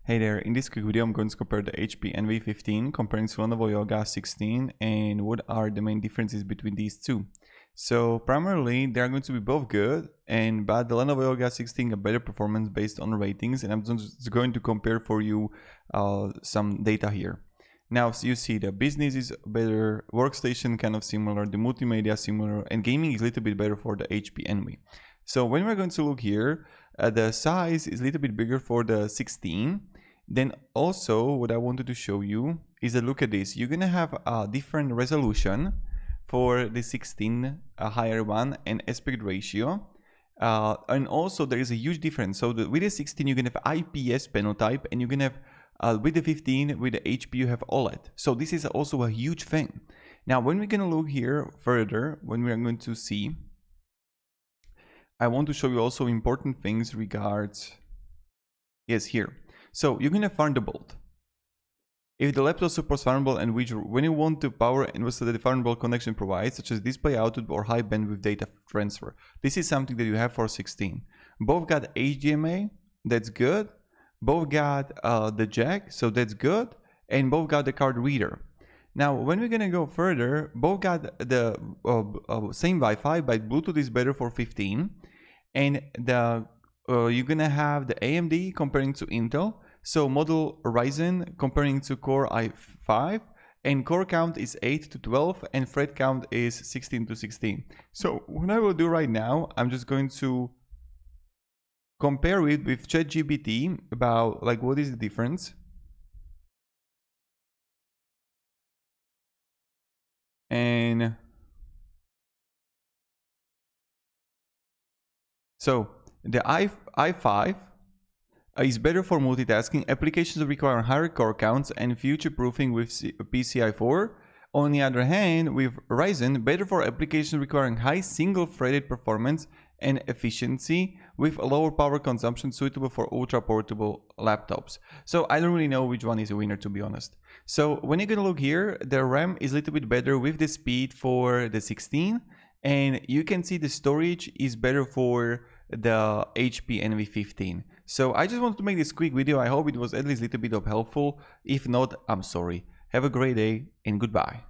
Hey there, in this quick video I'm going to compare the HP Envy 15 comparing to Lenovo Yoga 16 and what are the main differences between these two. So primarily they are going to be both good, but the Lenovo Yoga 16 a better performance based on ratings, and I'm just going to compare for you some data here. Now, so you see the business is better, workstation kind of similar, the multimedia similar, and gaming is a little bit better for the HP Envy. So when we're going to look here, the size is a little bit bigger for the 16. Then also what I wanted to show you is a look at this. You're gonna have a different resolution for the 16, a higher one, and aspect ratio. And also there is a huge difference. So with the 16 you're gonna have IPS panel type, and you're gonna have with the 15, with the HP you have OLED. So this is also a huge thing. Now when we're gonna look here further, when we are going to see, I want to show you also important things regards, yes, here. So you're gonna Thunderbolt. If the laptop supports Thunderbolt, and when you want to power and also that the Thunderbolt connection provides, such as display output or high bandwidth data transfer, this is something that you have for 16. Both got HDMI, that's good. Both got the jack, so that's good, and both got the card reader. Now, when we're gonna go further, both got the same Wi-Fi, but Bluetooth is better for 15, and the you're gonna have the AMD comparing to Intel, so model Ryzen comparing to Core i5, and core count is 8 to 12 and thread count is 16 to 16. So what I will do right now, I'm just going to compare it with ChatGPT about like what is the difference. And so the i5 is better for multitasking, applications require higher core counts, and future-proofing with PCI 4. On the other hand, with Ryzen, better for applications requiring high single-threaded performance and efficiency with lower power consumption, suitable for ultra-portable laptops. So I don't really know which one is a winner, to be honest. So when you're gonna look here, the RAM is a little bit better with the speed for the 16, and you can see the storage is better for the HP Envy 15. So I just wanted to make this quick video. I hope it was at least a little bit of helpful. If not, I'm sorry. Have a great day and goodbye.